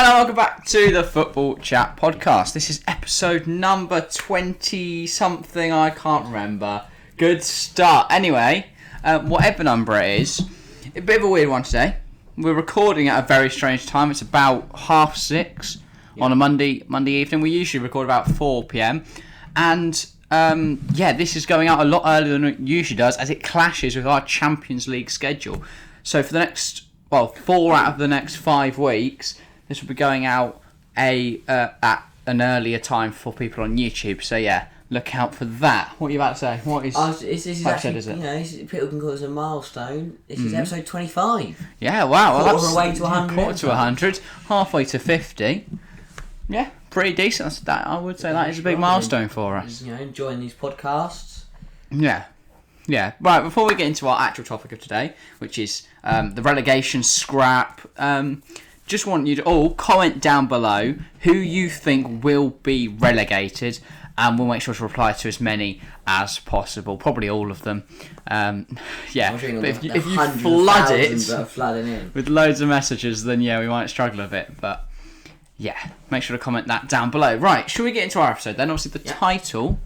Hello, welcome back to the Football Chat podcast. This is episode number 20-something, I can't remember. Good start. Anyway, whatever number it is, a bit of a weird one today. We're recording at a very strange time. It's about 6:30 on a Monday evening. We usually record about 4 p.m. And this is going out a lot earlier than it usually does, as it clashes with our Champions League schedule. So for the next, 4 out of the next 5 weeks, this will be going out at an earlier time for people on YouTube. So yeah, look out for that. What are you about to say? What is? This is actually, is it? People can call it a milestone. This is episode 25. Yeah, wow. Well, quarter away to 100. Quarter to 100, halfway to 50. Yeah, pretty decent. I would say that is a big milestone for us. Enjoying these podcasts. Yeah. Right, before we get into our actual topic of today, which is the relegation scrap, just want you to all comment down below who you think will be relegated, and we'll make sure to reply to as many as possible. Probably all of them. But if you flood it with loads of messages, then we might struggle a bit. But yeah, make sure to comment that down below. Right, should we get into our episode then? Obviously, the title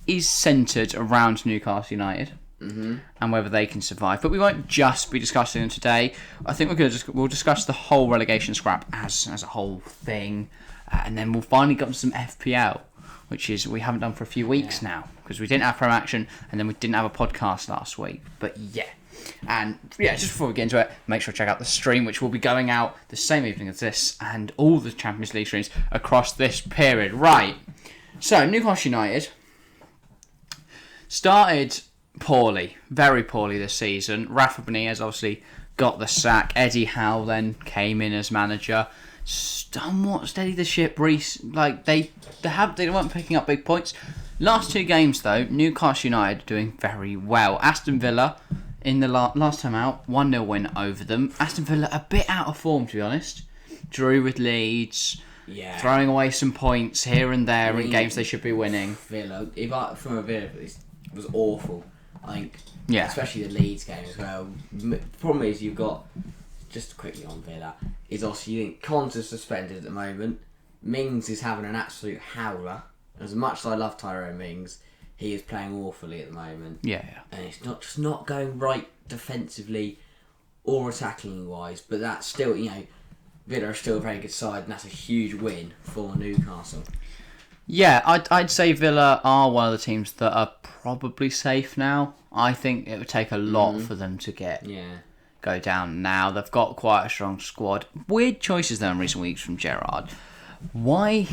is centred around Newcastle United. Mm-hmm. And whether they can survive, but we won't just be discussing them today. I think we'll discuss the whole relegation scrap as a whole thing, and then we'll finally get to some FPL, which is we haven't done for a few weeks now because we didn't have Pro Action and then we didn't have a podcast last week. But just before we get into it, make sure to check out the stream, which will be going out the same evening as this, and all the Champions League streams across this period. Right, so Newcastle United started poorly, very poorly this season. Rafa Benitez obviously got the sack. Eddie Howe then came in as manager. Somewhat steadied the ship. They weren't picking up big points. Last 2 games though, Newcastle United doing very well. Aston Villa in the last time out, 1-0 win over them. Aston Villa a bit out of form, to be honest. Drew with Leeds. Yeah. Throwing away some points here and there in games they should be winning. Villa, from a Villa, it was awful. Especially the Leeds game as well. The problem is you've got, just quickly on Villa, is obviously you think Cons is suspended at the moment. Mings is having an absolute howler. As much as I love Tyrone Mings, he is playing awfully at the moment. Yeah. And it's not going right defensively or attacking wise, but that's still, Villa are still a very good side, and that's a huge win for Newcastle. Yeah, I'd say Villa are one of the teams that are probably safe now. I think it would take a lot for them to go down now. They've got quite a strong squad. Weird choices there in recent weeks from Gerrard. Why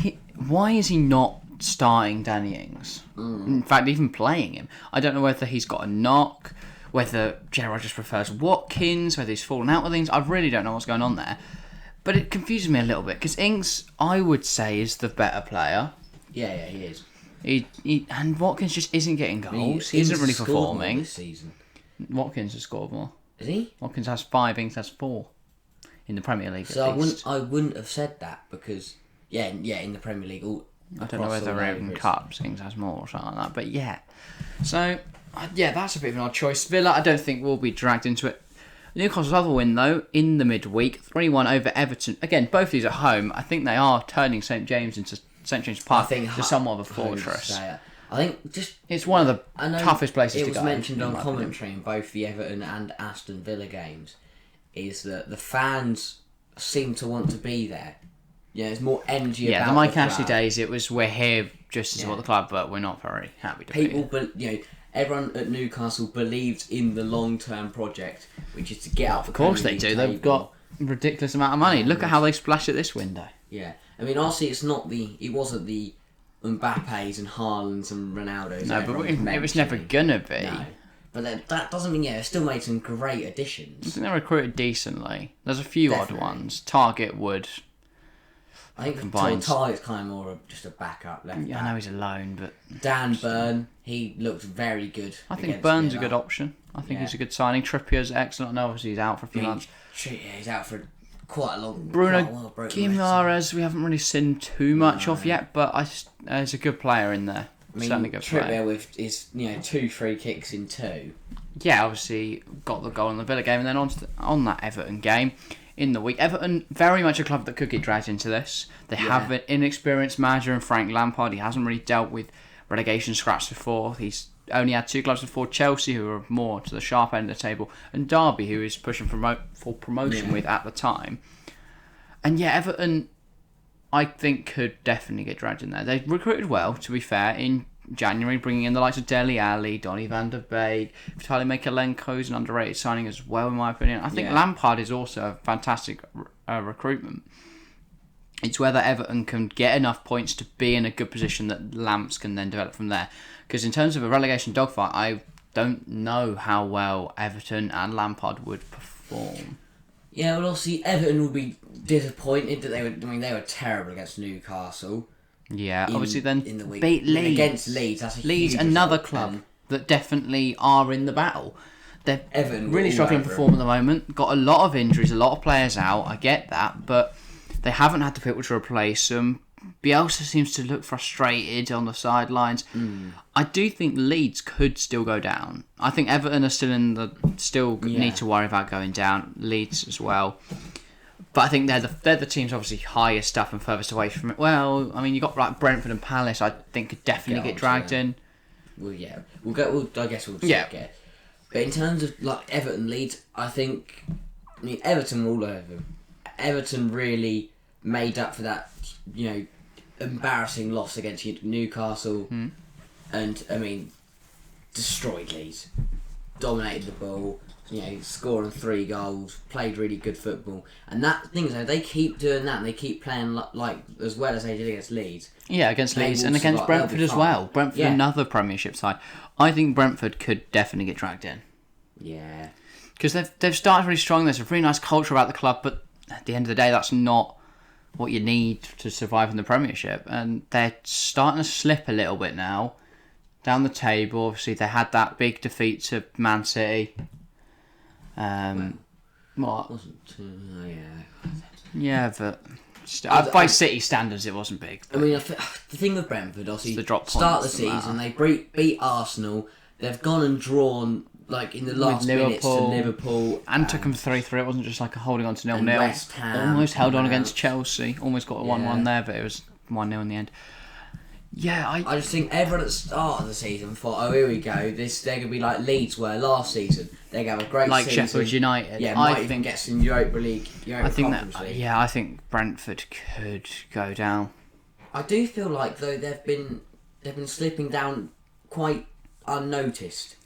is he not starting Danny Ings? In fact, even playing him. I don't know whether he's got a knock, whether Gerrard just prefers Watkins, whether he's fallen out with things. I really don't know what's going on there. But it confuses me a little bit, because Ings, I would say, is the better player. Yeah, he is. And Watkins just isn't getting goals. He isn't really performing. This season. Watkins has scored more. Is he? Watkins has 5, Ings has 4 in the Premier League. So I wouldn't have said that because in the Premier League. I don't know whether in cups Ings has more or something like that, but yeah. So that's a bit of an odd choice. Villa, I don't think will be dragged into it. Newcastle's other win though in the midweek, 3-1 over Everton. Again, both of these at home. I think they are turning St James into St James Park to somewhat of a fortress. I think it's one of the toughest places to go. It was mentioned on commentary in both the Everton and Aston Villa games, is that the fans seem to want to be there. There's more energy about the Mike Ashley days, it was we're here just to support the club, but we're not very happy to be here. Everyone at Newcastle believes in the long-term project, which is to get up. Of course they do. They've got a ridiculous amount of money. Look at how they splash at this window. Yeah. I mean, obviously, it wasn't the Mbappes and Haalands and Ronaldos. No, but it was never gonna be. No. But that doesn't mean, they still made some great additions. I think they recruited decently. There's a few odd ones. Target would. I think Target's kind of more just a backup left back. I know he's alone, but Dan Burn, he looked very good. I think Burn's a good option. I think he's a good signing. Trippier's excellent. No, obviously he's out for a few months. He's out for quite a long. Bruno Guimaraes, we haven't really seen too much of yet, but there's a good player in there. Certainly good player. Trippier with his 2 free kicks in 2. Yeah, obviously got the goal in the Villa game, and then on that Everton game, in the week. Everton, very much a club that could get dragged into this. They have an inexperienced manager in Frank Lampard. He hasn't really dealt with relegation scraps before. He's only had 2 clubs before: Chelsea, who are more to the sharp end of the table, and Derby, who is pushing for promotion with at the time. And Everton, I think, could definitely get dragged in there. They recruited well, to be fair, in January, bringing in the likes of Dele Alli, Donny van der Beek, Vitaly Mykolenko is an underrated signing as well, in my opinion. I think Lampard is also a fantastic recruitment. It's whether Everton can get enough points to be in a good position that Lamps can then develop from there. Because in terms of a relegation dogfight, I don't know how well Everton and Lampard would perform. Yeah, well, obviously Everton will be disappointed that they were terrible against Newcastle. Yeah, obviously then in the week. Beat Leeds. Against Leeds, that's a Leeds, huge another result. club that definitely are in the battle. They're Everton really struggling to perform at the moment. Got a lot of injuries, a lot of players out. I get that, but they haven't had the people to replace them. Bielsa seems to look frustrated on the sidelines. I do think Leeds could still go down. I think Everton are still need to worry about going down. Leeds as well. But I think they're the teams obviously highest up and furthest away from it. Well, I mean, you got like Brentford and Palace. I think could definitely get dragged in. Well, yeah, I guess we'll get. But in terms of like Everton, Leeds, I mean Everton were all over them. Everton really made up for that, embarrassing loss against Newcastle, and I mean, destroyed Leeds, dominated the ball. Scoring 3 goals, played really good football, and that thing is, they keep doing that, and they keep playing like as well as they did against Leeds. Yeah, against Leeds and against Brentford as well. Brentford, another Premiership side. I think Brentford could definitely get dragged in. Yeah, because they've started really strong. There's a really nice culture about the club, but at the end of the day, that's not what you need to survive in the Premiership, and they're starting to slip a little bit now down the table. Obviously, they had that big defeat to Man City. But by City standards, it wasn't big. I mean, the thing with Brentford, obviously, the start of the season, they beat Arsenal. They've gone and drawn in the last minutes to Liverpool, and took them 3-3. It wasn't just like a holding on to 0-0. West Ham almost held on against Chelsea. Almost got a 1-1 there, but it was 1-0 in the end. Yeah, I just think everyone at the start of the season thought, oh, here we go. They're going to be like Leeds were last season. They're going to have a great season. Like Sheffield United. Yeah, I think get some Europa League. I think Brentford could go down. I do feel like though they've been slipping down quite unnoticed.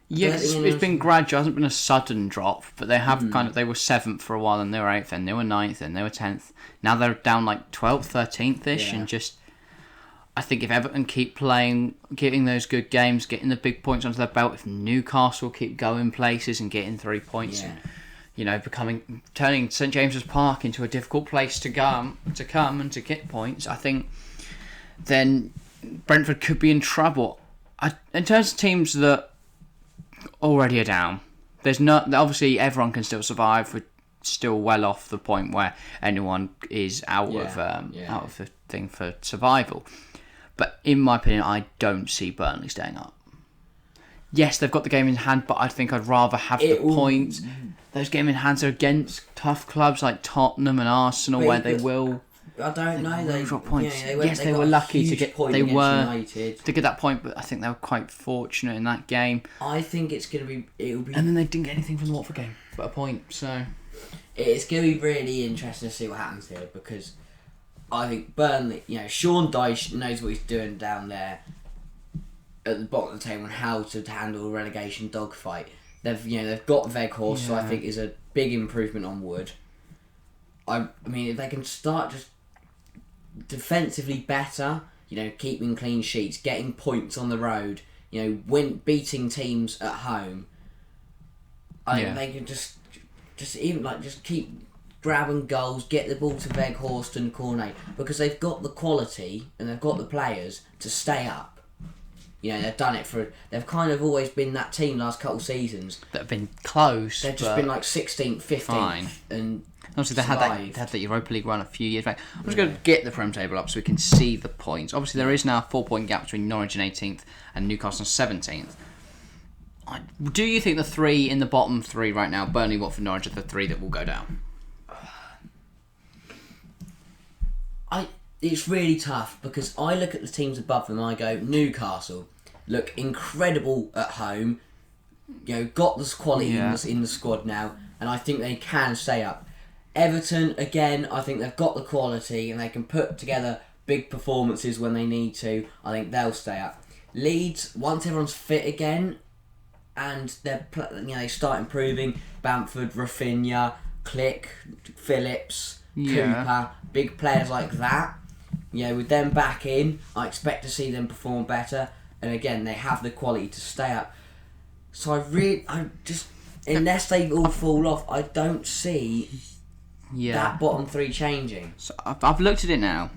Yes, it's been gradual. It hasn't been a sudden drop, but they have they were 7th for a while, and they were 8th, and they were 9th, and they were 10th. Now they're down 12th, 13th-ish, and just. I think if Everton keep playing, getting those good games, getting the big points onto their belt, if Newcastle keep going places and getting 3 points, and, turning St James's Park into a difficult place to come and to get points, I think then Brentford could be in trouble. In terms of teams that already are down, obviously everyone can still survive. We're still well off the point where anyone is out of the thing for survival. But in my opinion, I don't see Burnley staying up. Yes, they've got the game in hand, but I think I'd rather have the points. Those game in hands are against tough clubs like Tottenham and Arsenal, where they will. I don't know. They drop points. They were lucky to get. They were United. To get that point, but I think they were quite fortunate in that game. I think it's going to be. It'll be. And then they didn't get anything from the Watford game, but a point. So it's going to be really interesting to see what happens here, because I think Burnley, Sean Dyche knows what he's doing down there at the bottom of the table and how to handle a relegation dogfight. They've got Weghorst, so I think is a big improvement on Wood. I mean, if they can start just defensively better, keeping clean sheets, getting points on the road, beating teams at home, I think they can just keep grabbing goals, get the ball to Weghorst and Cornet, because they've got the quality and they've got the players to stay up. They've done it they've kind of always been that team last couple of seasons. That have been close. They've just been 16th, 15th. Fine. And obviously they had the Europa League run a few years back. I'm just going to get the Prem table up so we can see the points. Obviously there is now a 4-point gap between Norwich in 18th and Newcastle in 17th. Do you think the 3 in the bottom 3 right now, Burnley, Watford, Norwich, are the 3 that will go down? it's really tough because I look at the teams above them and I go, Newcastle look incredible at home. Got this quality in the squad now, and I think they can stay up. Everton, again, I think they've got the quality and they can put together big performances when they need to. I think they'll stay up. Leeds, once everyone's fit again, and they start improving. Bamford, Rafinha, Click, Phillips, Cooper, big players like that. With them back in, I expect to see them perform better. And again, they have the quality to stay up. So unless they all fall off, I don't see that bottom three changing. So I've looked at it now.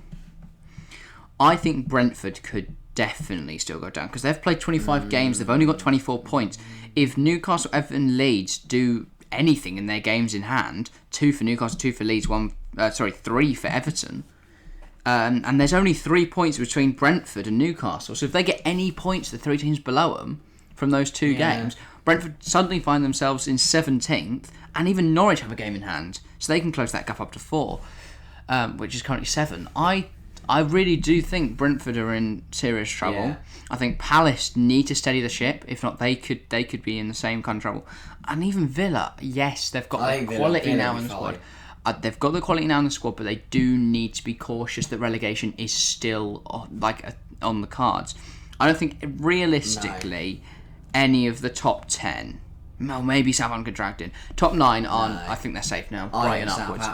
I think Brentford could definitely still go down because they've played 25 games. They've only got 24 points. If Newcastle, Everton, Leeds do anything in their games in hand, 2 for Newcastle, 2 for Leeds, 3 for Everton, and there's only 3 points between Brentford and Newcastle. So if they get any points, the 3 teams below them from those 2 games, Brentford suddenly find themselves in 17th, and even Norwich have a game in hand, so they can close that gap up to 4, which is currently 7. I really do think Brentford are in serious trouble. Yeah. I think Palace need to steady the ship. If not, they could be in the same kind of trouble. And even Villa, yes, they've got the quality now in the squad. They've got the quality now in the squad, but they do need to be cautious that relegation is still on the cards. I don't think realistically any of the top 10. Well, maybe Southampton could drag in. Top 9 aren't. I think they're safe now. Brighton upwards.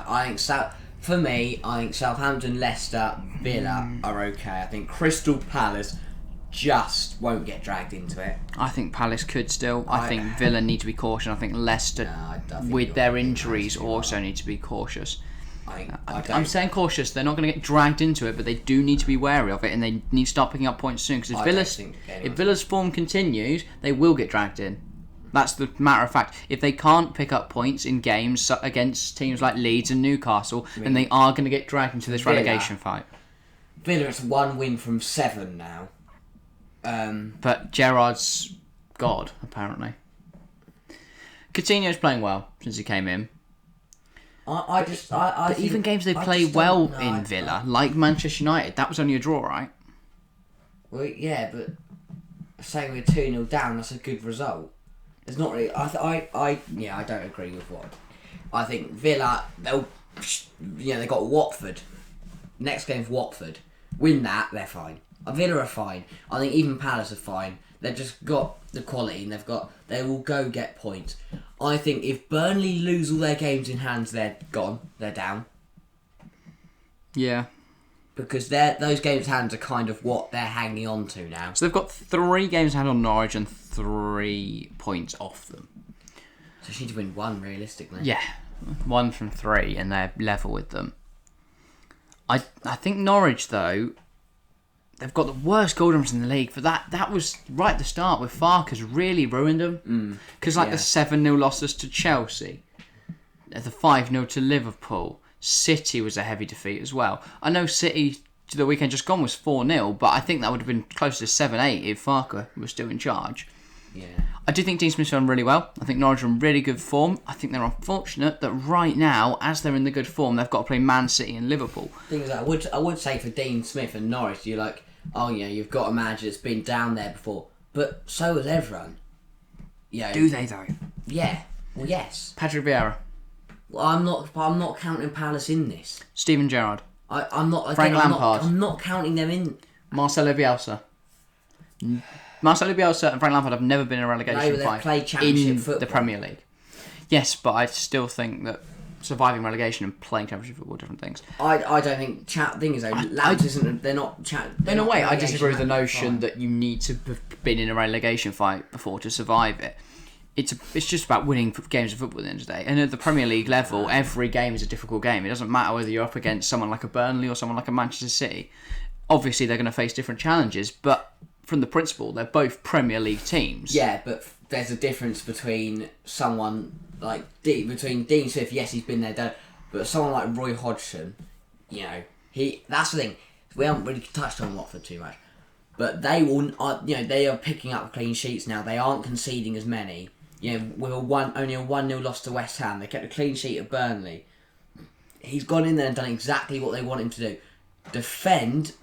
For me, I think Southampton, Leicester, Villa are okay. I think Crystal Palace just won't get dragged into it. I think Palace could still. I think Villa need to be cautious. I think Leicester, with their injuries, also need to be cautious. I'm saying cautious. They're not going to get dragged into it, but they do need to be wary of it, and they need to start picking up points soon. Because if Villa's form continues, they will get dragged in. That's the matter of fact. If they can't pick up points in games against teams like Leeds and Newcastle, then they are going to get dragged into this relegation fight. Villa, it's 1 win from 7 now. But Gerrard's God, apparently. Coutinho's playing well since he came in. But even games they play well in Villa, like Manchester United, that was only a draw, right? Well, yeah, but saying we're 2-0 down, that's a good result. There's not really. I don't agree with what. I think Villa, they got Watford. Next game's Watford. Win that, they're fine. Villa are fine. I think even Palace are fine. They've just got the quality and they will go get points. I think if Burnley lose all their games in hands, they're gone. They're down. Yeah. Because those games in hands are kind of what they're hanging on to now. So they've got 3 games in hand on Norwich and 3 points off them. So they need to win 1 realistically. Yeah. 1 from 3 and they're level with them. I think Norwich, though, they've got the worst goal difference in the league. But that was right at the start with Farkas really ruined them. Because the 7-0 losses to Chelsea, the 5-0 to Liverpool, City was a heavy defeat as well. I know City to the weekend just gone was 4-0, but I think that would have been closer to 7-8 if Farkas was still in charge. Yeah. I do think Dean Smith's done really well. I think Norwich are in really good form. I think they're unfortunate that right now, as they're in the good form, they've got to play Man City and Liverpool. Thing is, I would say for Dean Smith and Norwich, you're like, oh yeah, you've got a manager that's been down there before, but so has everyone. Do they though? Yeah. Well, yes. Patrick Vieira. Well, I'm not counting Palace in this. Steven Gerrard. I'm not. Frank Lampard. I'm not counting them in. Marcelo Bielsa. Marcelo Bielsa and Frank Lampard have never been in a relegation fight played championship in football. The Premier League. Yes, but I still think that surviving relegation and playing championship football are different things. I don't think thing is though, Lads isn't. They're not. In a way, I disagree with the notion that you need to have been in a relegation fight before to survive it. It's just about winning games of football at the end of the day. And at the Premier League level, every game is a difficult game. It doesn't matter whether you're up against someone like a Burnley or someone like a Manchester City. Obviously, they're going to face different challenges, but from the principle, they're both Premier League teams. Yeah, but there's a difference between someone like between Dean Smith. Yes, he's been there, done, but someone like Roy Hodgson, that's the thing. We haven't really touched on Watford too much, but they will. They are picking up clean sheets now. They aren't conceding as many. With only a 1-0 loss to West Ham, they kept a clean sheet at Burnley. He's gone in there and done exactly what they want him to do. defend,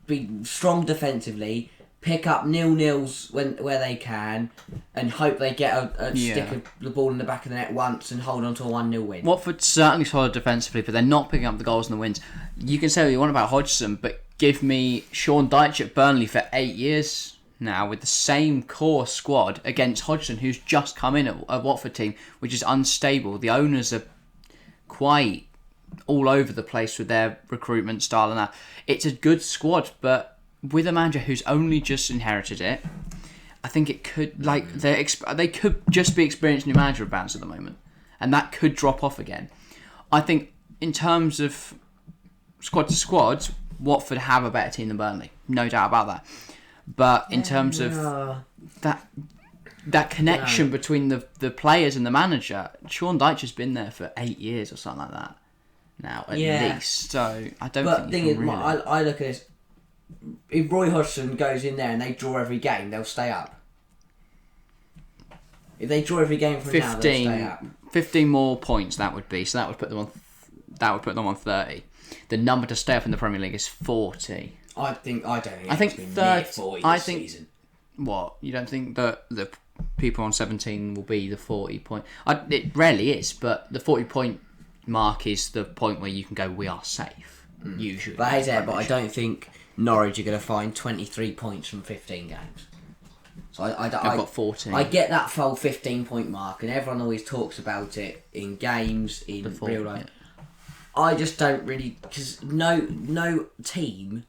be strong defensively, pick up 0-0s where they can, and hope they get a stick of the ball in the back of the net once and hold on to a 1-0 win. Watford certainly solid defensively, but they're not picking up the goals and the wins. You can say what you want about Hodgson, but give me Sean Dyche at Burnley for 8 years now with the same core squad against Hodgson, who's just come in at a Watford team, which is unstable. The owners are quite all over the place with their recruitment style and that. It's a good squad, but with a manager who's only just inherited it, I think it could, they could just be experienced new manager bounce at the moment, and that could drop off again. I think in terms of squad to squad, Watford have a better team than Burnley, no doubt about that. But in terms of that connection between the players and the manager, Sean Dyche has been there for 8 years or something like that now, at least. So I don't think. But the thing is, I look at this. If Roy Hodgson goes in there and they draw every game, they'll stay up. If they draw every game from now, they'll stay up. 15 more points that would be. So that would put them on 30. The number to stay up in the Premier League is 40. I don't think third. 40 this season. What, you don't think that the people on 17 will be the 40 point? It rarely is, but the 40 point mark is the point where you can go, we are safe. Usually, but I don't think Norwich are going to find 23 points from 15 games. So I've got 14. I get that full 15 point mark, and everyone always talks about it in games, in real life. Yeah. I just don't really, because no team.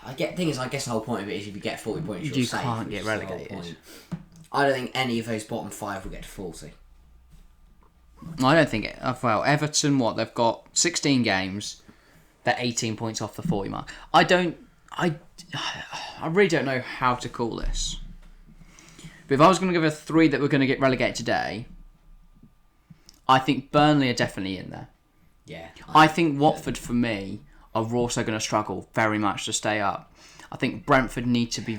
I guess the whole point of it is if you get 40 points, you're safe. You can't get relegated. I don't think any of those bottom 5 will get to 40. I don't think it. Well, Everton, they've got 16 games. They're 18 points off the 40 mark. I really don't know how to call this. But if I was going to give a 3 that we're going to get relegated today, I think Burnley are definitely in there. Yeah. I think Watford, for me, are also going to struggle very much to stay up. I think Brentford need to be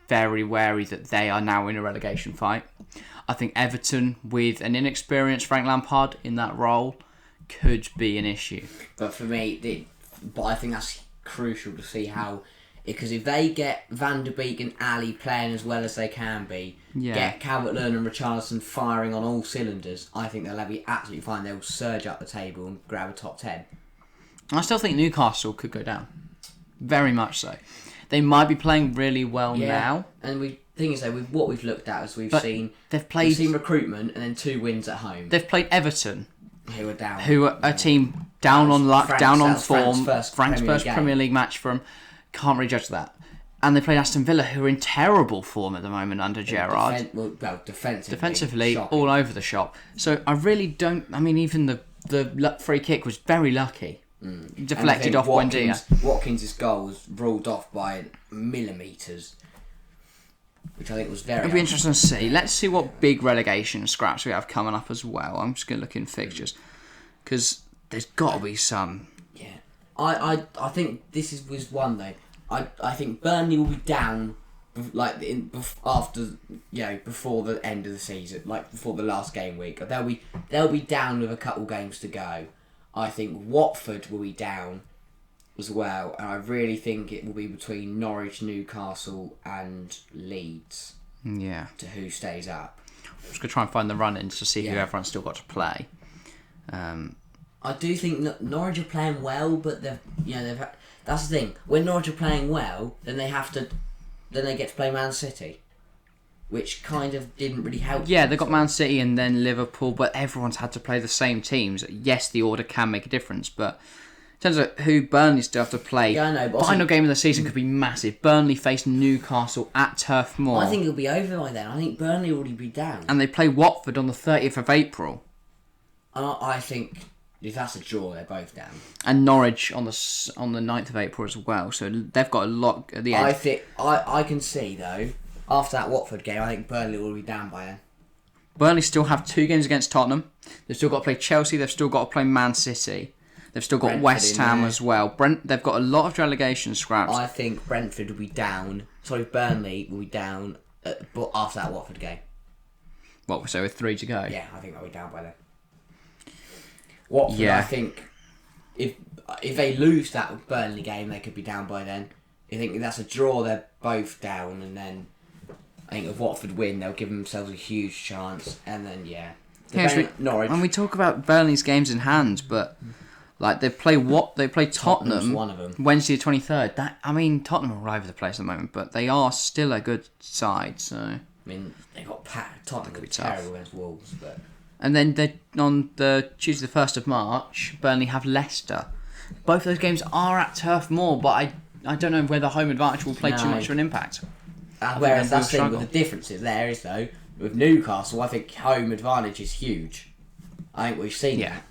very wary that they are now in a relegation fight. I think Everton, with an inexperienced Frank Lampard in that role, could be an issue. But for me, I think that's crucial to see how, because if they get Van der Beek and Ali playing as well as they can be, get Calvert-Lewin and Richarlison firing on all cylinders, I think they'll be absolutely fine. They'll surge up the table and grab a top 10. I still think Newcastle could go down. Very much so. They might be playing really well now. And the thing is, though, with what we've looked at, we've seen recruitment and then 2 wins at home. They've played Everton, who are down. Who are a team down on luck, down on form. Frank's first Premier League match for them. Can't really judge that. And they played Aston Villa, who are in terrible form at the moment under Gerrard. Defensively, all over the shop. So I really don't. I mean, even the free kick was very lucky. Deflected off Buendia. Watkins' goal was ruled off by millimetres, which I think was very. It'll be interesting to see. Let's see what big relegation scraps we have coming up as well. I'm just going to look in fixtures because there's got to be some. Yeah, I think this was one though. I think Burnley will be down after before the end of the season, like before the last game week. They'll be down with a couple games to go. I think Watford will be down as well, and I really think it will be between Norwich, Newcastle and Leeds. Yeah. To who stays up. I'm just going to try and find the run-ins to see who everyone's still got to play. I do think Norwich are playing well, but that's the thing. When Norwich are playing well, then they get to play Man City, which kind of didn't really help. Yeah, they got Man City and then Liverpool, but everyone's had to play the same teams. Yes, the order can make a difference, but in terms of who Burnley still have to play, final game of the season could be massive. Burnley face Newcastle at Turf Moor. I think it'll be over by then. I think Burnley will already be down. And they play Watford on the 30th of April. I think if that's a draw, they're both down. And Norwich on the 9th of April as well, so they've got a lot at the end. I can see, though, after that Watford game, I think Burnley will be down by then. Burnley still have 2 games against Tottenham. They've still got to play Chelsea. They've still got to play Man City. They've still got Brentford West Ham as well. They've got a lot of relegation scraps. I think Brentford will be down. Burnley will be down after that Watford game. What, so with 3 to go? Yeah, I think they'll be down by then. Watford, I think if they lose that Burnley game, they could be down by then. I think if that's a draw, they're both down, and then I think if Watford win, they'll give themselves a huge chance, and then Norwich. And we talk about Burnley's games in hand, but like they play Tottenham one of them. Wednesday the 23rd. Tottenham are all over the place at the moment, but they are still a good side. So I mean, they got Tottenham could be terrible against Wolves, but. And then on the Tuesday the 1st of March, Burnley have Leicester. Both of those games are at Turf Moor, but I don't know whether home advantage will play too much of an impact. Whereas that's the thing with the differences there is, though, with Newcastle, I think home advantage is huge. I think we've seen that.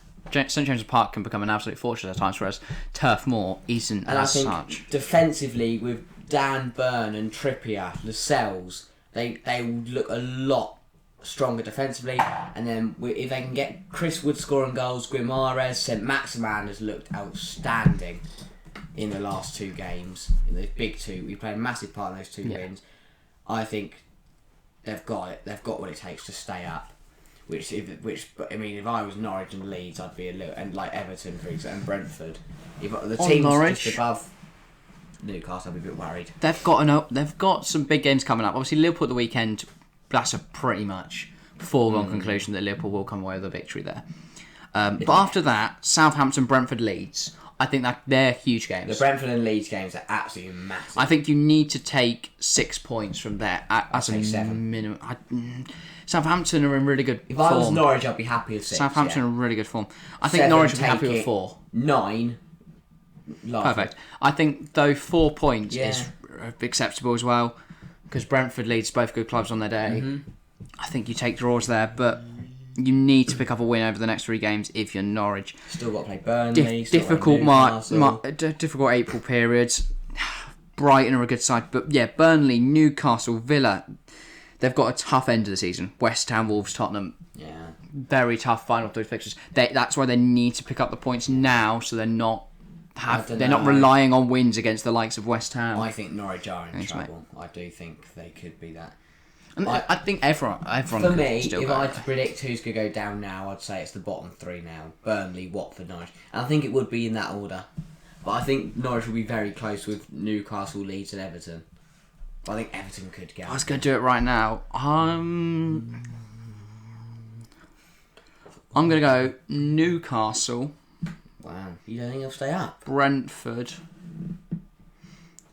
St James's Park can become an absolute fortress at times, whereas Turf Moor isn't as such. And I think defensively, with Dan Burn and Trippier, Lascelles, they look a lot stronger defensively, and then if they can get Chris Wood scoring goals, Guimaraes, St Maximan has looked outstanding in the last 2 games, in the big 2. We played a massive part in those 2 wins. I think they've got it. They've got what it takes to stay up. If I was Norwich and Leeds, I'd be a little, and like Everton for example, and Brentford. If the teams just above Newcastle, I'd be a bit worried. They've got some big games coming up. Obviously, Liverpool at the weekend. That's a pretty much foregone conclusion that Liverpool will come away with a victory there. But after that, Southampton, Brentford, Leeds. I think that they're huge games. The Brentford and Leeds games are absolutely massive. I think you need to take 6 points from there as a 7 minimum. Southampton are in really good form. If I was Norwich, I'd be happy with 6. Southampton are in really good form. I think Norwich would be happy with 4. 9. Perfect. I think though 4 points is acceptable as well, because Brentford, Leeds, both good clubs on their day. Mm-hmm. I think you take draws there, but you need to pick up a win over the next 3 games if you're Norwich. Still got to play Burnley. Difficult difficult April periods. Brighton are a good side, but Burnley, Newcastle, Villa, they've got a tough end of the season. West Ham, Wolves, Tottenham. Yeah. Very tough final 3 fixtures. That's why they need to pick up the points now, so they're not relying on wins against the likes of West Ham. I think Norwich are in trouble. I do think they could be that. And I think everyone for me, still if I had to predict who's going to go down now, I'd say it's the bottom 3 now. Burnley, Watford, Norwich. And I think it would be in that order. But I think Norwich will be very close with Newcastle, Leeds and Everton. But I think Everton could go. I was going to do it right now. I'm going to go Newcastle. Wow. You don't think they'll stay up? Brentford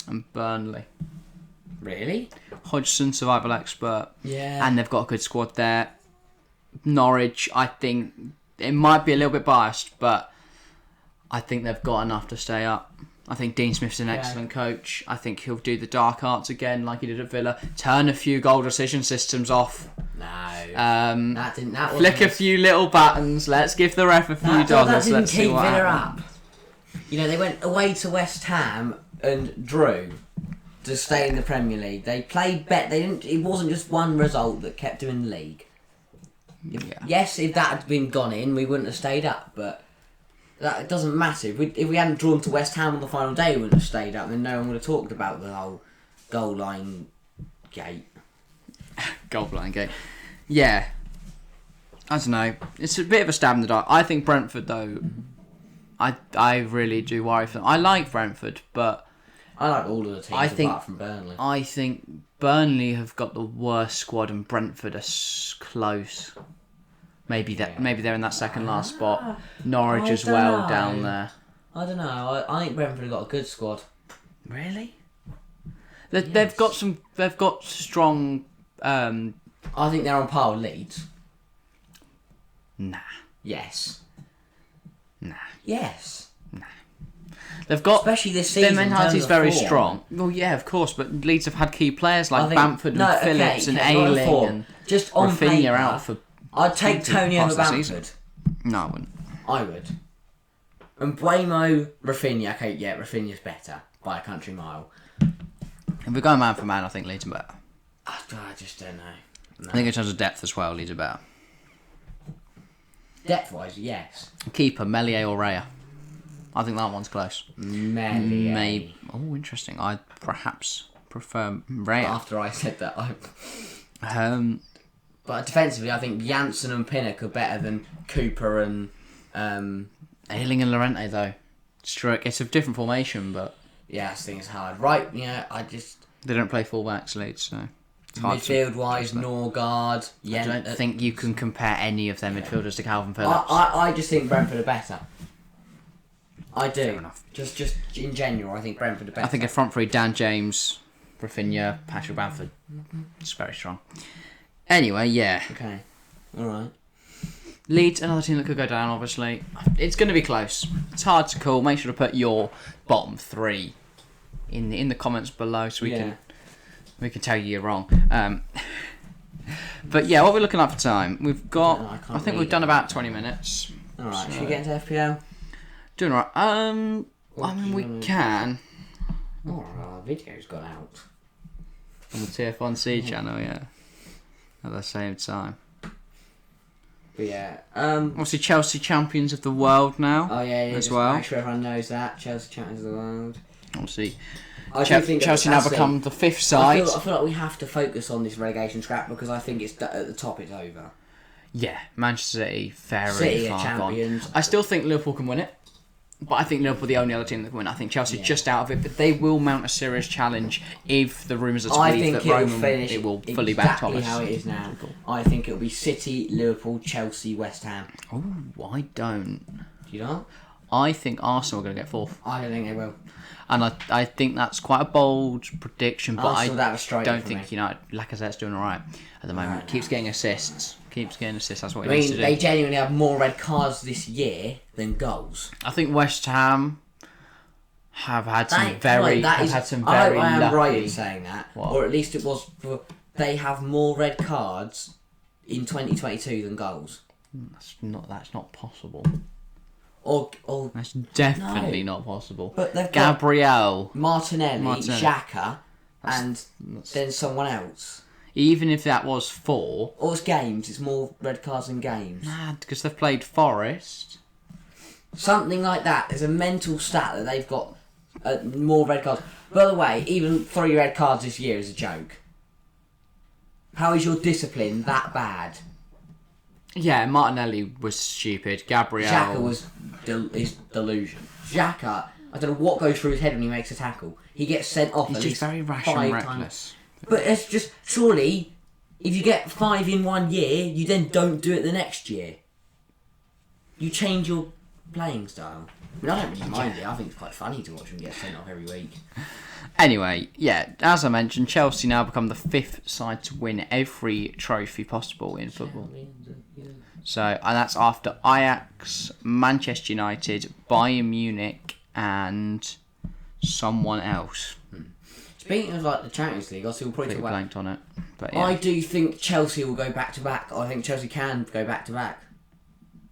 and Burnley. Really? Hodgson, survival expert. Yeah. And they've got a good squad there. Norwich, I think, it might be a little bit biased, but I think they've got enough to stay up. I think Dean Smith's an excellent coach. I think he'll do the dark arts again like he did at Villa. Turn a few goal decision systems off. No. That flick a few little buttons. Let's give the ref a few dollars. That Let's didn't keep Villa up. They went away to West Ham and drew to stay in the Premier League. They played bet. They didn't. It wasn't just one result that kept them in the league. Yes, if that had been gone in, we wouldn't have stayed up. But that doesn't matter. If we hadn't drawn to West Ham on the final day, we wouldn't have stayed up. Then no one would have talked about the whole goal line gate. Goal line gate. Yeah. I don't know. It's a bit of a stab in the dark. I think Brentford, though, I really do worry for them. I like Brentford, but I like all of the teams apart from Burnley. I think Burnley have got the worst squad and Brentford are close. Maybe they're in that second last spot. Norwich as well down there. I don't know. I think Brentford have got a good squad. Really? They've got strong. I think they're on par with Leeds. Nah. Yes. Nah. Yes. Nah. They've got, especially this season, their mentality is very strong. Well, yeah, of course, but Leeds have had key players like Bamford and Phillips and Ayling and just on Rafinha paper, out for. I'd take Tony over Bamford. No, I wouldn't. I would. And Buemo, Rafinha. Okay, yeah, Rafinha's better by a country mile. If we're going man for man, I think Leeds are better. I just don't know. No. I think in terms of depth as well, Leeds are better. Depth-wise, yes. Keeper, Meslier or Raya? I think that one's close. Meslier. Oh, interesting. I'd perhaps prefer Raya. After I said that, but defensively, I think Janssen and Pinnock are better than Cooper and Ayling and Llorente though. It's a different formation, but yeah, I think it's hard. Right? Yeah, they don't play fullbacks, Leeds, so it's hard. Midfield wise, Norgard. I don't think you can compare any of their midfielders to Calvin Phillips. I just think Brentford are better. I do. Fair enough. Just in general, I think Brentford are better. I think a front three: Dan James, Rafinha, Patrick Bamford. It's very strong. Anyway, yeah. Okay. All right. Leeds, another team that could go down, obviously. It's going to be close. It's hard to call. Make sure to put your bottom three in the comments below so we can tell you you're wrong. But yeah, what we're looking at for time, we've got... I think we've done about 20 minutes. Alright, should we get into FPL? Doing alright. I mean, we can. Oh, our video's gone out. On the TF1C channel, yeah. At the same time. But yeah, obviously Chelsea champions of the world now. Oh yeah, as well. Make sure everyone knows that Chelsea champions of the world. Obviously, think Chelsea now become the fifth side. I feel like we have to focus on this relegation scrap because I think it's at the top. It's over. Yeah, Manchester City very City far are champions. gone. I still think Liverpool can win it. But I think Liverpool are the only other team that can win. I think Chelsea just out of it, but they will mount a serious challenge if the rumours are to believe that it will fully back Thomas. Exactly how it is now. I think it'll be City, Liverpool, Chelsea, West Ham. Oh, I don't. Do you not? I think Arsenal are going to get fourth. I don't think they will. And I think that's quite a bold prediction, but Arsenal, I don't think United, Lacazette's doing alright at the moment. Right, Keeps getting assists. That's what he I needs to do. They genuinely have more red cards this year than goals. I think West Ham have had some I am right in lucky... saying that. What? Or at least it was... They have more red cards in 2022 than goals. That's not possible. Or That's definitely not possible. But they've got Gabriel, Martinelli, Xhaka, and then someone else. Even if that was 4... Or it's games. It's more red cards than games. Nah, because they've played Forest. Something like that. There's a mental stat that they've got more red cards. By the way, even 3 red cards this year is a joke. How is your discipline that bad? Yeah, Martinelli was stupid. Gabriel... Xhaka is delusion. Xhaka, I don't know what goes through his head when he makes a tackle. He gets sent off He's just very rash and reckless. But it's just, surely, if you get 5 in 1 year, you then don't do it the next year. You change your playing style. I mean, I don't really mind it. I think it's quite funny to watch him get sent off every week. Anyway, yeah, as I mentioned, Chelsea now become the 5th side to win every trophy possible in football. So, and that's after Ajax, Manchester United, Bayern Munich, and someone else. Speaking of the Champions League, I still probably blanked on it. But yeah. I do think Chelsea will go back to back. I think Chelsea can go back to back.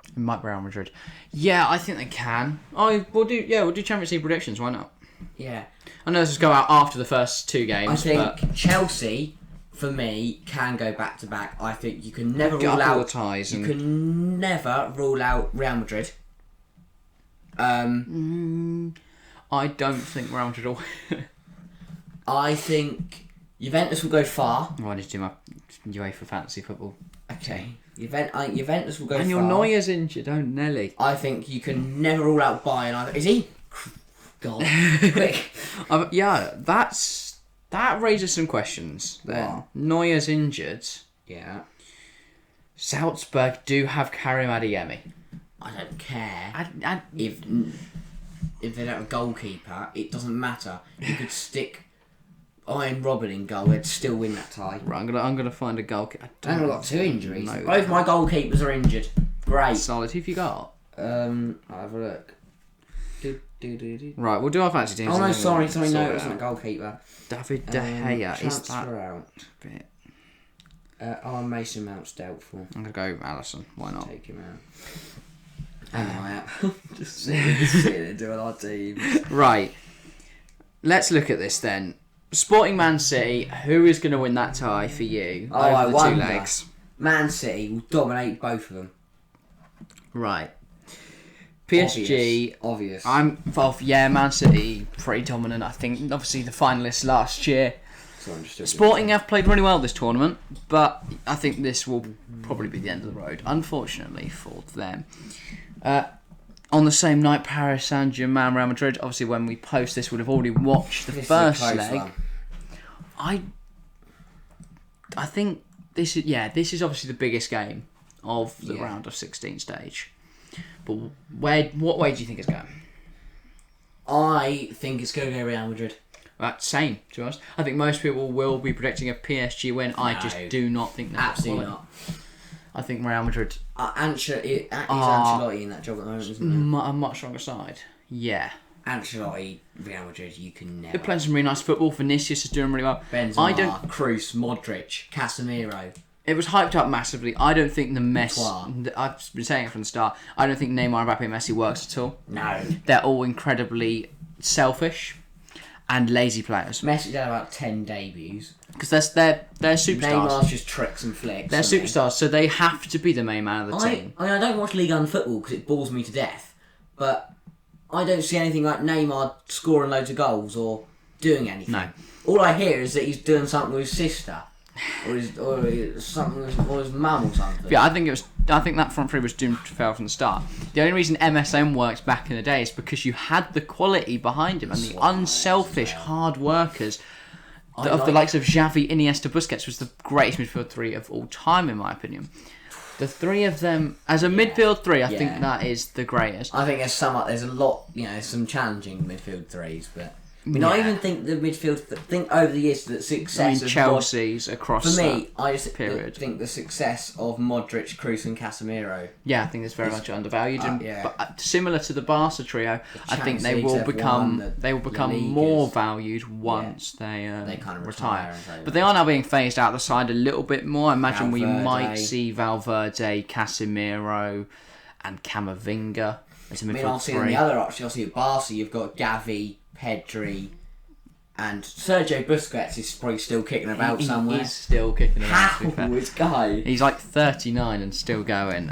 It might be Real Madrid. Yeah, I think they can. We'll do Champions League predictions. Why not? Yeah. I know this will go out after the first 2 games. I think Chelsea, for me, can go back to back. I think you can never rule out the ties. You can never rule out Real Madrid. I don't think Real Madrid will. I think Juventus will go far. Oh, I need to do my UEFA fantasy football. Okay. Juventus will go far. And your Neuer's injured, oh Nelly. I think you can never rule out Bayern either. Is he? God. Quick. Yeah, that raises some questions then. What? Neuer's injured. Yeah. Salzburg do have Karim Adeyemi. I don't care. If they don't have a goalkeeper, it doesn't matter. You could stick Iron Robin in goal, they'd still win that tie. Right, I'm gonna find a goalkeeper. I've got 2 injuries. Both my goalkeepers are injured. Great. Solid. Who have you got? I'll have a look. Right, we'll do our fantasy teams. Oh no, sorry, no, it wasn't a goalkeeper. David De Gea. Is that out? Bit... Mason Mount's doubtful. I'm gonna go Alisson. Why not? Take him out. Just sitting there doing our team. Right. Let's look at this then. Sporting Man City, who is going to win that tie for you over the 2 legs? Man City will dominate both of them. Right. PSG. Obvious. Man City, pretty dominant. I think, obviously, the finalists last year. Sporting have played really well this tournament, but I think this will probably be the end of the road, unfortunately for them. On the same night, Paris Saint-Germain, Real Madrid. Obviously, when we post this, we'll have already watched the first leg. One. I think this is obviously the biggest game of the round of 16 stage. But what way do you think it's going? I think it's going to go Real Madrid. Same, to be honest. I think most people will be predicting a PSG win. No, I just do not think that's absolutely not. I think Real Madrid. Is Ancelotti in that job at the moment, isn't he? A much stronger side. Yeah. Ancelotti, Real Madrid, you can never. They're playing some really nice football. Vinicius is doing really well. Benzema, Kroos, Modric, Casemiro. It was hyped up massively. I don't think the Messi... I've been saying it from the start. I don't think Neymar, Mbappe and Messi works at all. No. They're all incredibly selfish and lazy players. Messi's had about 10 debuts. Because they're superstars. Neymar's just tricks and flicks. They're superstars, so they have to be the main man of the team. I don't watch Ligue 1 football because it bores me to death. But I don't see anything like Neymar scoring loads of goals or doing anything. No. All I hear is that he's doing something with his sister. Or something with his mum or something. Yeah, I think that front three was doomed to fail from the start. The only reason MSN worked back in the day is because you had the quality behind him and the unselfish hard workers of the likes of Xavi, Iniesta, Busquets was the greatest midfield three of all time, in my opinion. The three of them as a midfield three, I think that is the greatest. I think there's a lot, some challenging midfield threes, but. I even think the midfield. Think over the years that success of Chelsea's across. For me, I just period. think the success of Modric, Kroos, and Casemiro. Yeah, I think it's very much undervalued. But similar to the Barca trio, I think they will become more valued once they kind of retire. But they are now being phased out of the side a little bit more. I imagine we might see Valverde, Casemiro, and Camavinga as a midfield three. On the other option, obviously at Barca, you've got Gavi, Pedri, and Sergio Busquets is probably still kicking about somewhere. He's still kicking about. How this guy? He's like 39 and still going.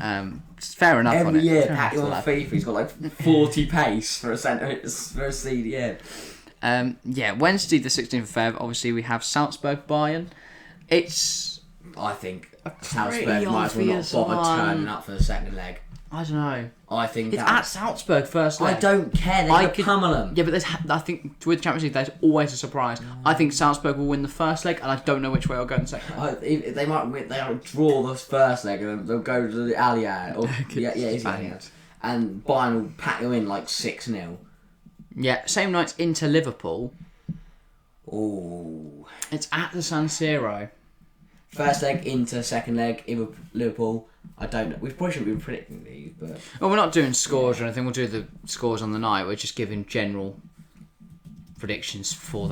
Fair enough Every on it. year, Patty on FIFA, he's got like 40 pace for a CDM. Wednesday the 16th of Feb. Obviously, we have Salzburg Bayern. I think Salzburg might as well not bother turning up for the second leg. I don't know. I think it's at Salzburg first leg. I don't care. They could pummel them. Yeah, but I think with the Champions League, there's always a surprise. I think Salzburg will win the first leg, and I don't know which way I'll go in the second leg. They might draw the first leg, and then they'll go to the Allianz. It's Allianz. And Bayern will pack you in like 6-0. Yeah, same night's into Liverpool. Ooh. It's at the San Siro. First leg into second leg, Liverpool. I don't know. We probably shouldn't be predicting these, but... Well, we're not doing scores or anything. We'll do the scores on the night. We're just giving general predictions for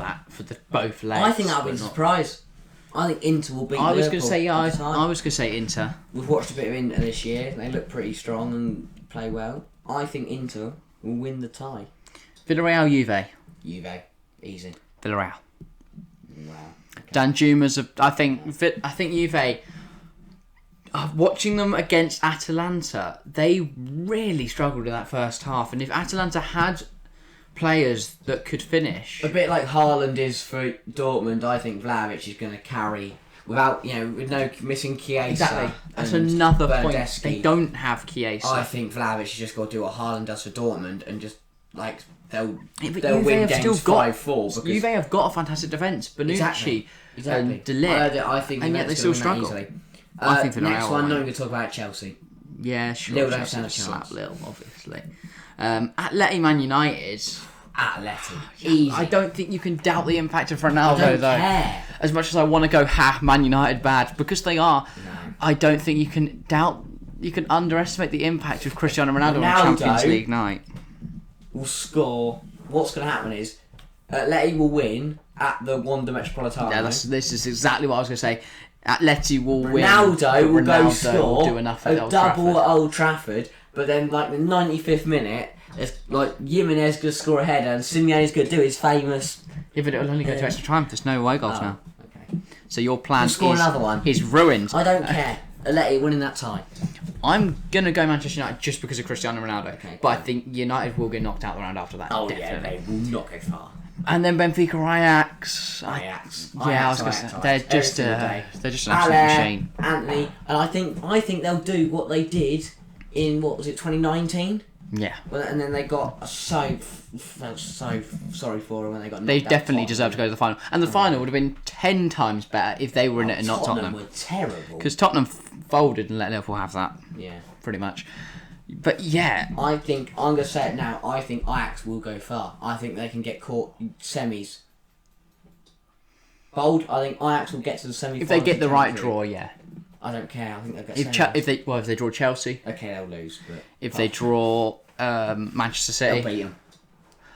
both legs. I think that'll be a surprise. I think Inter will beat Liverpool. I was going to say, I was going to say Inter. We've watched a bit of Inter this year. They look pretty strong and play well. I think Inter will win the tie. Villarreal, Juve. Juve. Easy. Villarreal. Wow. Okay. Danjuma's I think Juve... watching them against Atalanta, they really struggled in that first half. And if Atalanta had players that could finish... A bit like Haaland is for Dortmund, I think Vlahovic is going to carry... Without, with no missing Chiesa. Exactly. That's another point. They don't have Chiesa. I think Vlahovic has just got to do what Haaland does for Dortmund and just, they'll win games 5-4. Because Juve have got a fantastic defence. Bonucci and De Ligt. I think and yet they still struggle. Easily. I think next one, I'm going to talk about Chelsea. Yeah, sure. Lille don't stand a slap chance. Lille, obviously. Atleti Man United. Atleti. Easy. I don't think you can doubt the impact of Ronaldo, I don't though. Care. As much as I want to go, Man United bad, because they are, I don't think you can underestimate the impact of Cristiano Ronaldo on Champions League night. Will score. What's going to happen is, Atleti will win at the Wanda Metropolitano. Yeah, this is exactly what I was going to say. Atleti will win. Ronaldo will go score do enough a double at Old Trafford, but then the 95th minute, it's Jimenez going to score a header and Simeone's going to do his famous... Yeah, but it'll only go to extra time. There's no away goals now. Okay. So your plan another one. Is ruined. I don't care. Atleti winning that tie. I'm going to go Manchester United just because of Cristiano Ronaldo. Okay, but I think United will get knocked out the round after that. Oh definitely. Yeah, they will not go far. And then Benfica, Ajax. Ajax. Yeah, I was going to say they're just an absolute machine. Anthony, and I think they'll do what they did in 2019. Yeah. Well, and then they got felt so sorry for them when they got. They definitely deserve to go to the final, and the final would have been 10 times better if they were in it and not Tottenham. Were terrible because Tottenham folded and let Liverpool have that. Yeah, pretty much. But yeah, I think I'm gonna say it now. I think Ajax will go far. I think they can get caught semis. Bold. I think Ajax will get to the semi. If they get the right draw, yeah. I don't care. I think they'll get. If they draw Chelsea, okay, they'll lose. But if they draw Manchester City, they'll beat them.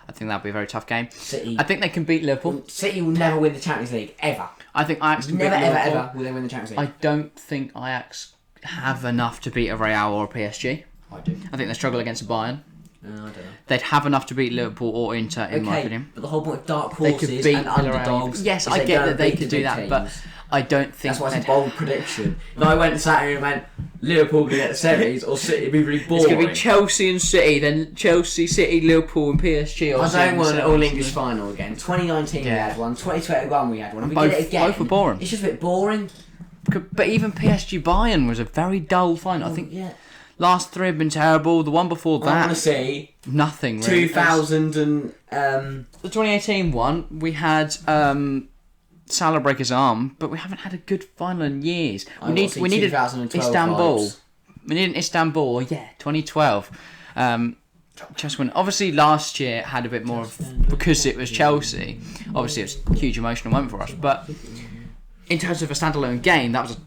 I think that'll be a very tough game. City. I think they can beat Liverpool. City will never win the Champions League ever. I think Ajax can never, beat Liverpool. Ever will they win the Champions League. I don't think Ajax have enough to beat a Real or a PSG. I do. I think they struggle against Bayern. I don't know. They'd have enough to beat Liverpool or Inter, in my opinion. But the whole point of dark They horses could beat and underdogs. Yes, I get that they could do that, but I don't think that's why it's a bold prediction. If I went Saturday and went Liverpool can get the semis or City, it'd be really boring. It's going to be Chelsea and City, then Chelsea, City, Liverpool and PSG. I don't want an all-English final again. 2019 we had one, 2021 we had one. And we both, get it again. Both were boring. It's just a bit boring. But even PSG Bayern was a very dull final. I think last three have been terrible. The one before that, I want to see nothing really. 2000 and the 2018 one, we had Salah break his arm, but we haven't had a good final in years. We needed Istanbul. Vibes. We need an Istanbul. 2012. Just when obviously last year had a bit more of, because it was Chelsea. Obviously, it was a huge emotional moment for us, but in terms of a standalone game, that was a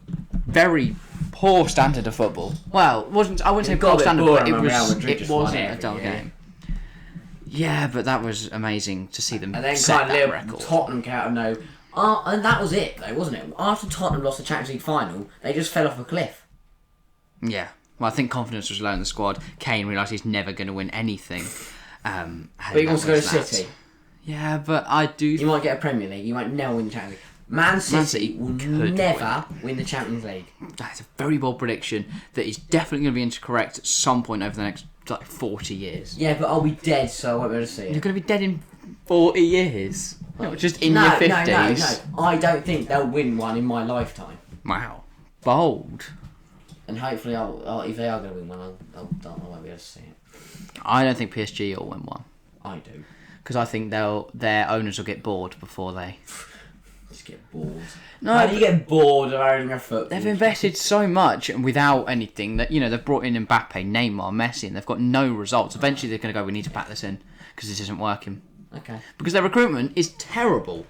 very poor standard of football. Well, I wouldn't say poor standard, but it wasn't a dull game. Yeah, but that was amazing to see them set that record. Tottenham came out of no. And that was it, though, wasn't it? After Tottenham lost the Champions League final, they just fell off a cliff. Yeah. Well, I think confidence was low in the squad. Kane realised he's never going to win anything. But he wants to go to City. Yeah, but I do. You might get a Premier League. You might never win the Champions League. Man City will never win the Champions League. That's a very bold prediction that is definitely going to be incorrect at some point over the next 40 years. Yeah, but I'll be dead, so I won't be able to see it. You're going to be dead in 40 years? Not just in your 50s? No. I don't think they'll win one in my lifetime. Wow. Bold. And hopefully, if they are going to win one, I won't be able to see it. I don't think PSG will win one. I do. Because I think their owners will get bored before they... Just get bored. No, how do you get bored of owning a football? They've invested so much and without anything that, they've brought in Mbappe, Neymar, Messi, and they've got no results. Eventually, they're going to go, we need to back this in because this isn't working. Okay. Because their recruitment is terrible.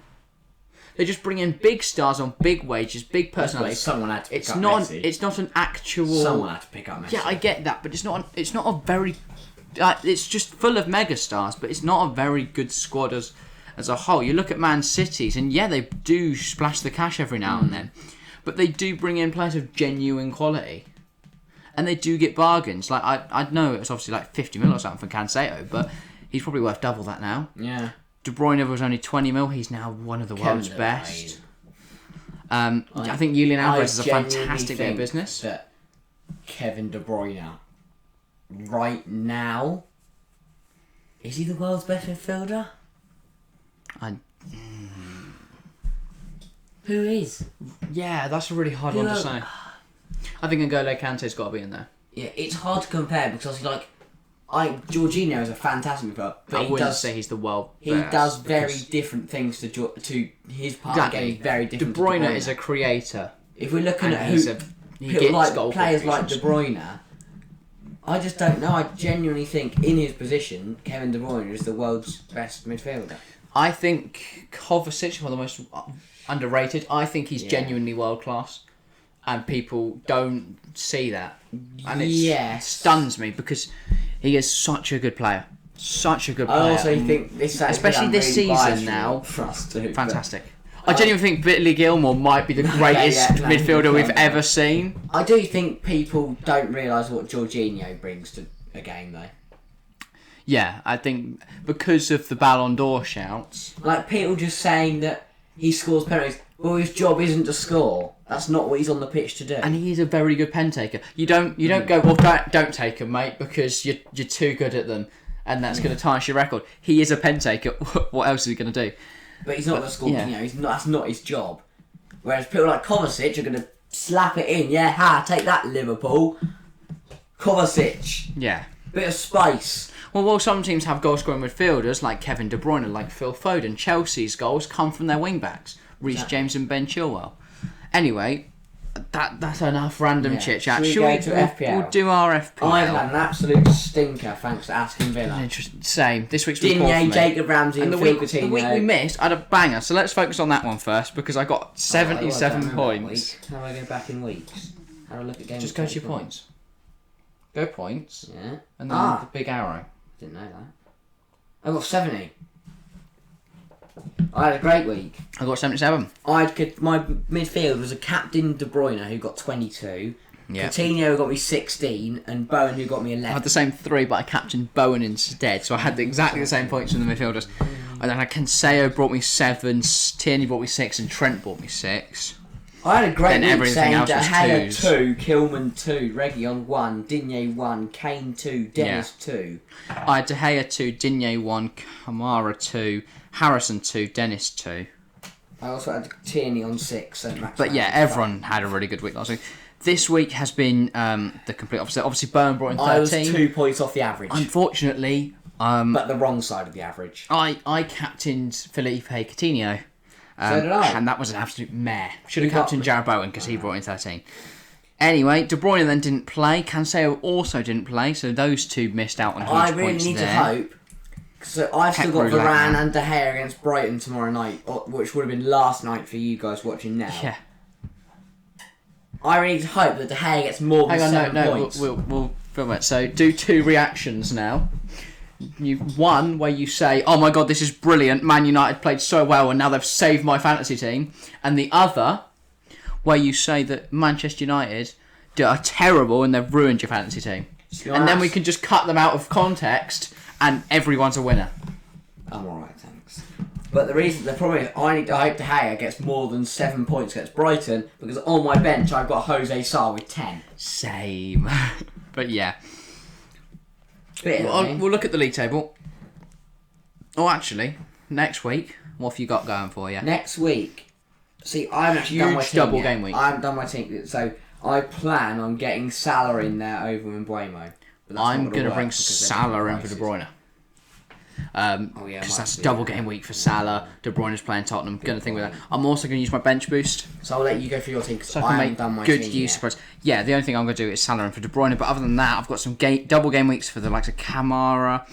They just bring in big stars on big wages, big personalities. Someone had to pick up Messi. It's not an actual. Someone had to pick up Messi. Yeah, I get that, but it's not a very. It's just full of megastars, but it's not a very good squad as a whole. You look at Man City's, and they do splash the cash every now and then, but they do bring in players of genuine quality, and they do get bargains. Like I know it was obviously like 50 mil or something for Cancelo, but he's probably worth double that now. Yeah. De Bruyne was only 20 mil. He's now one of the world's best. I think Julian Alvarez is a fantastic bit of business. That Kevin De Bruyne, right now, is he the world's best midfielder? Who is? Yeah, that's a really hard one to say. I think N'Golo Kante's got to be in there. Yeah, it's hard to compare because Jorginho is a fantastic midfielder, but I wouldn't say he's the world best. He does very different things to his part of the game. Very different. De Bruyne is a creator. If we're looking at players like De Bruyne, I just don't know. I genuinely think in his position, Kevin De Bruyne is the world's best midfielder. I think Kovacic is one of the most underrated. I think he's genuinely world class, and people don't see that, and it stuns me because he is such a good player. Such a good player. I also think especially this season now, fantastic. I genuinely think Billy Gilmore might be the greatest midfielder we've ever seen. I do think people don't realise what Jorginho brings to a game, though. Yeah, I think because of the Ballon d'Or shouts. Like, people just saying that he scores penalties. Well, his job isn't to score. That's not what he's on the pitch to do. And he is a very good pen taker. You don't go, well, don't take them, mate, because you're too good at them, and that's going to tarnish your record. He is a pen taker. What else is he going to do? But he's not going to score. Yeah. That's not his job. Whereas people like Kovacic are going to slap it in. Yeah, take that, Liverpool. Kovacic. Yeah. Bit of space. Well, some teams have goal-scoring midfielders like Kevin De Bruyne, like Phil Foden. Chelsea's goals come from their wing-backs, Reece James and Ben Chilwell. Anyway, that's enough random chit-chat. Should we go to FPL? We'll do our FPL. I've had an absolute stinker thanks to Aston Villa. Same. This week's report for Digne, me. Jacob Ramsey and Phil Coutinho. The week we missed, I had a banger. So let's focus on that one first because I got 77 points. How do I go back in weeks? How do I look at games? Just go to your points. Go points. Yeah. And then the big arrow. Didn't know that. I got 70. I had a great week. I got 77. My midfield was a captain De Bruyne who got 22. Yeah. Coutinho got me 16 and Bowen who got me 11. I had the same 3, but I captained Bowen instead, so I had exactly the same points from the midfielders. And then I had Cancelo brought me 7, Tierney brought me 6, and Trent brought me 6. I had a great Then week everything saying else that I was had twos. 2, Kilman 2, Reguilon 1, Digne 1, Kane 2, Dennis 2. I had De Gea 2, Digne 1, Kamara 2, Harrison 2, Dennis 2. I also had Tierney on 6. And Max But yeah, everyone had a really good week last week. This week has been the complete opposite. Obviously, Bowen brought in 13. I was 2 points off the average. Unfortunately, but the wrong side of the average. I captained Felipe Coutinho. So did I. And that was an absolute meh. Should have captained Jarrod Bowen because he brought in 13. Anyway, De Bruyne then didn't play. Cancelo also didn't play, so those two missed out on huge I really points need there. to hope. So I've still got Pep roulette Varane now. and De Gea against Brighton tomorrow night, which would have been last night for you guys watching now. Yeah. I really need to hope that De Gea gets more than 7 points. We'll film it. So do 2 reactions now. One where you say, "Oh my god, this is brilliant! Man United played so well, and now they've saved my fantasy team." And the other where you say that Manchester United are terrible and they've ruined your fantasy team. And then we can just cut them out of context, and everyone's a winner. I'm alright, thanks. But the problem is, I need to hope De Gea gets more than 7 points against Brighton because on my bench I've got Jose Sarr with 10. Same. But yeah. We'll We'll look at the league table. Oh, actually, next week, what have you got going for you? Next week, see, I haven't actually done my Huge team double yet. game week. I haven't done my team, so I plan on getting Salah in there over Mbeumo. I'm going to bring Salah in for De Bruyne. Because that's a double game week for Salah. De Bruyne's playing Tottenham. Going to think with that. I'm also going to use my bench boost. So I'll let you go for your team because So I I haven't can done my make good team use yet. of it. Yeah, the only thing I'm going to do is Salah in for De Bruyne. But other than that, I've got some double game weeks for the likes of Kamara,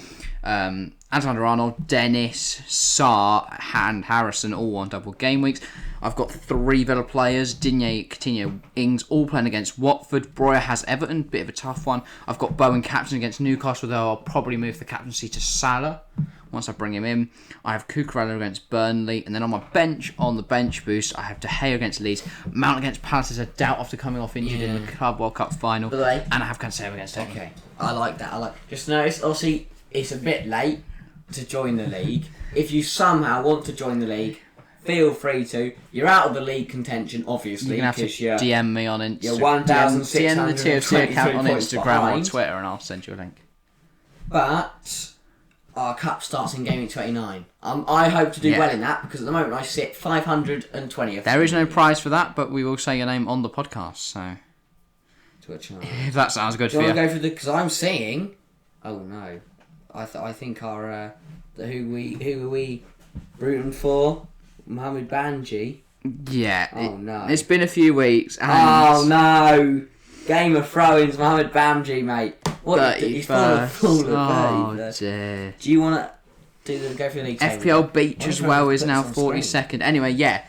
Alexander-Arnold, Dennis, Sarr, and Harrison, all on double game weeks. I've got 3 Villa players, Digne, Coutinho, Ings, all playing against Watford. Breuer has Everton, bit of a tough one. I've got Bowen captain against Newcastle, though I'll probably move the captaincy to Salah once I bring him in. I have Cucurella against Burnley, and then on my bench, on the bench boost, I have De Gea against Leeds, Mount against Palace is a doubt after coming off injured in the Club World Cup final, By the way- and I have Cancelo against Tottenham. Okay, I like that. Just notice, obviously, it's a bit late to join the league. If you somehow want to join the league, feel free to. You're out of the league contention, obviously, You're going to because have to DM me on Instagram. you're 1,623 DM the TFC account on points Instagram or behind. Twitter, and I'll send you a link. But our cup starts in game week 29. I hope to do Yeah. well in that because at the moment I sit 520th. There is no prize for that, but we will say your name on the podcast, so to a chance. if that sounds good Do for you you. want to go for the? Because I'm seeing. Oh no, I think our who are we rooting for? Mohamed Banji. Yeah. Oh no. It's been a few weeks, and Oh no! Game of throw-ins, Mohamed Bamji, mate. What? He's full of Oh faith. dear. Do you want to go for the league table? FPL Beach Why as don't I well put is now this on 42nd. Anyway, yeah.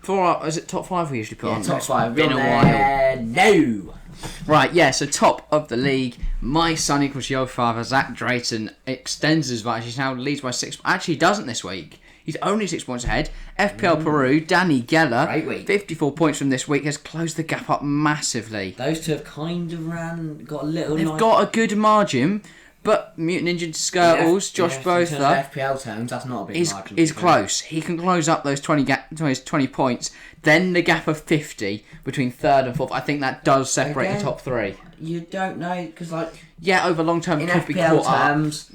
For our, is it top 5 we usually put Yeah, on? top 5. It's been a while. No. Right, yeah, so top of the league, my son equals your father, Zach Drayton, extends his advantage. He's now leads by 6. Actually, he doesn't this week. He's only 6 points ahead. FPL Peru, Danny Geller, Great week. 54 points from this week, has closed the gap up massively. Those two have kind of got a little. They've got a good margin, but Mutant Ninja Skirtles, Josh Botha, FPL terms, that's not a big margin. is close. He can close up those 20 points. Then the gap of 50 between 3rd and 4th. I think that does separate Again, the top 3. You don't know because Yeah, over long term in could be FPL caught up. terms,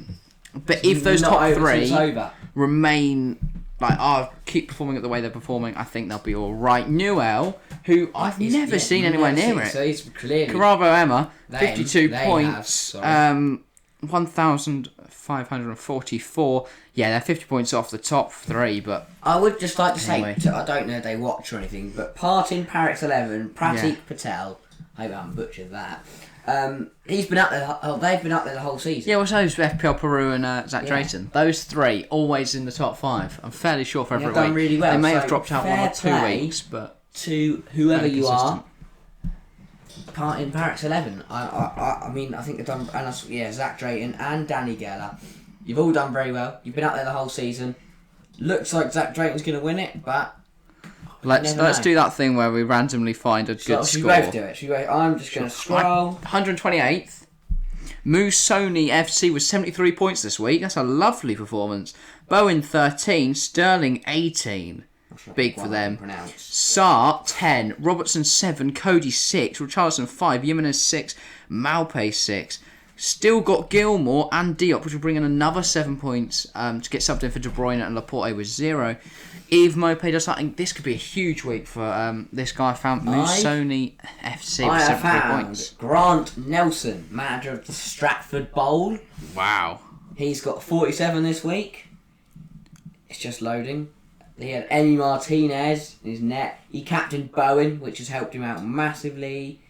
But if those not top over till 3 it's over. remain keep performing at the way they're performing, I think they'll be all right. Newell, who I've never seen anywhere near it. So he's clearly Caravo Emma, They 52 have, points. sorry. 1,544. Yeah, they're 50 points off the top three, but... I would just like to anyway. say, I don't know if they watch or anything, but Partin Parex 11, Pratik Patel, I hope I haven't butchered that, he's been up there, they've been up there the whole season. Yeah, well, so's FPL Peru and Zach Drayton. Those three, always in the top 5. I'm fairly sure for every week. Done really well. They may so have dropped out 1 or 2 weeks, but... To whoever you consistent. are, Partin Parex 11. I mean, I think they've done, and Zach Drayton and Danny Geller. You've all done very well. You've been out there the whole season. Looks like Zach Drayton's going to win it, but let's do that thing where we randomly find a good should score. We both do it? I'm just going to scroll. 128th. Musoni FC with 73 points this week. That's a lovely performance. Bowen 13, Sterling 18. Big for them. Saar 10, Robertson 7, Cody 6, Richarlison 5, Jimenez 6, Maupay 6. Still got Gilmore and Diop, which will bring in another 7 points to get subbed in for De Bruyne, and Laporte with 0. Eve Maupay does something. This could be a huge week for this guy. I found Musoni FC with 73 points. Grant Nelson, manager of the Stratford Bowl. Wow. He's got 47 this week. It's just loading. He had Emi Martinez in his net. He captained Bowen, which has helped him out massively.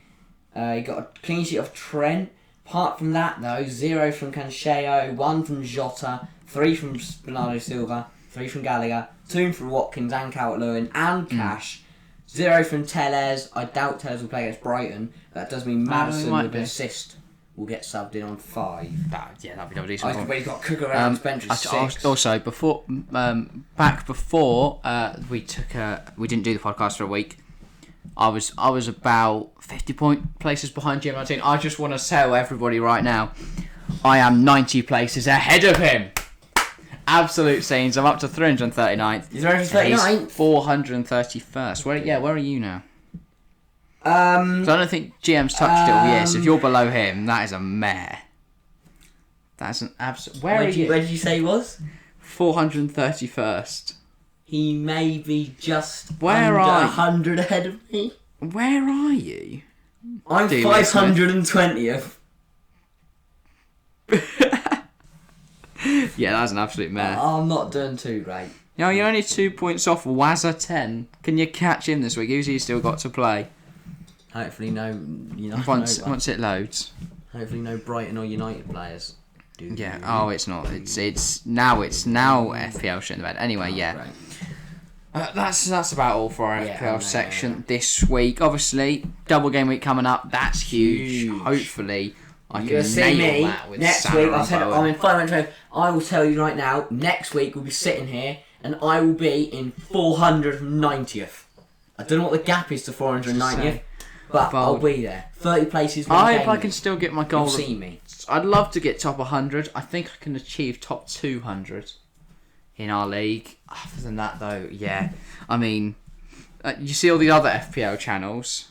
He got a clean sheet of Trent. Apart from that, though, 0 from Cancelo, 1 from Jota, 3 from Bernardo Silva, 3 from Gallagher, 2 from Watkins and Calvert-Lewin and Cash, 0 from Tellez. I doubt Tellez will play against Brighton. That does mean Madison with an assist will get subbed in on 5. That'd be double decent. But he's got Cook around his bench with 6. Also, before we didn't do the podcast for a week. I was about 50 places behind Jim Martin. I just want to tell everybody right now, I am 90 places ahead of him. Absolute scenes. I'm up to 339th. He's 339th. 431st. Where are you now? So I don't think GM's touched it all yet. So if you're below him, that is a mare. That's an absolute... Where did you say he was? 431st. He may be just under 100 ahead of me. Where are you? I'm 520th. Yeah, that's an absolute mare. I'm not doing too great. No, you're only 2 points off Wazza 10. Can you catch him this week? Who's he still got to play? Hopefully once it loads. Hopefully no Brighton or United players. Yeah. Oh, it's not. It's now FPL shit in the bed. Anyway, yeah. Right. That's about all for our FPL section this week. Obviously, double game week coming up. That's huge. Hopefully, I can nail that with next Salah week. I'm in 500. I will tell you right now. Next week we'll be sitting here, and I will be in 490th. I don't know what the gap is to 490th, but I'll be there. 30 places. I hope I can still get my goal. You'll see me. I'd love to get top 100. I think I can achieve top 200 in our league. Other than that, though, yeah. I mean, you see all the other FPL channels.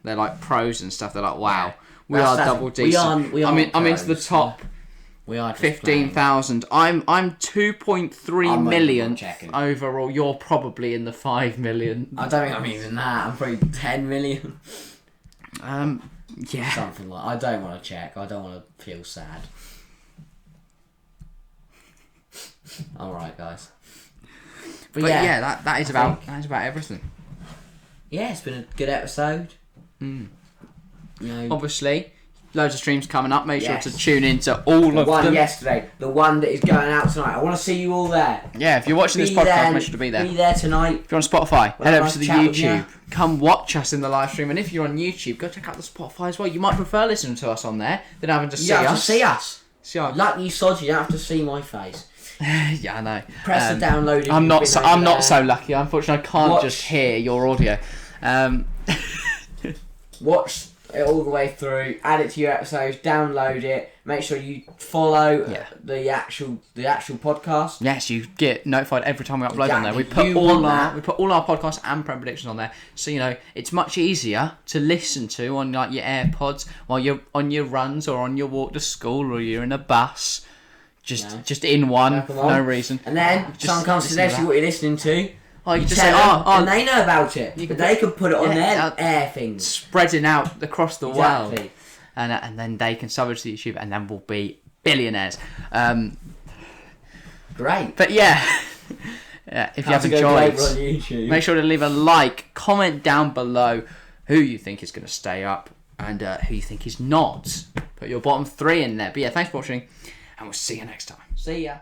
They're like pros and stuff. They're like, wow, we are double decent. I'm into the top 15,000. I'm 2.3 million overall. You're probably in the 5 million. I don't think I'm even that. I'm probably 10 million. Yeah. Something like. I don't want to check. I don't want to feel sad. All right, guys. But yeah, that is about everything. Yeah, it's been a good episode. You know, obviously, loads of streams coming up. Make sure to tune into all of them. The one yesterday, the one that is going out tonight. I want to see you all there. Yeah, if you're watching this podcast, make sure to be there. Be there tonight. If you're on Spotify, head over to the YouTube. Come watch us in the live stream. And if you're on YouTube, go check out the Spotify as well. You might prefer listening to us on there than having to see us. You have to see us. See our... Like you sods, you don't have to see my face. Yeah, I know. Press the download. I'm not so lucky. Unfortunately, I can't just hear your audio. Watch it all the way through. Add it to your episodes. Download it. Make sure you follow the actual podcast. Yes, you get notified every time we upload on there. We put all our podcasts and Prem predictions on there, so you know it's much easier to listen to on like your AirPods while you're on your runs or on your walk to school or you're in a bus. Just in one, for no reason. And then someone comes to there, see what you're listening to. Oh, you just say, and they know about it. But they can put it on their air things. Spreading out across the world. And then they can sub it to YouTube, and then we'll be Great. But yeah, if you have enjoyed, make sure to leave a like, comment down below who you think is going to stay up and who you think is not. Put your bottom 3 in there. But yeah, thanks for watching, and we'll see you next time. See ya.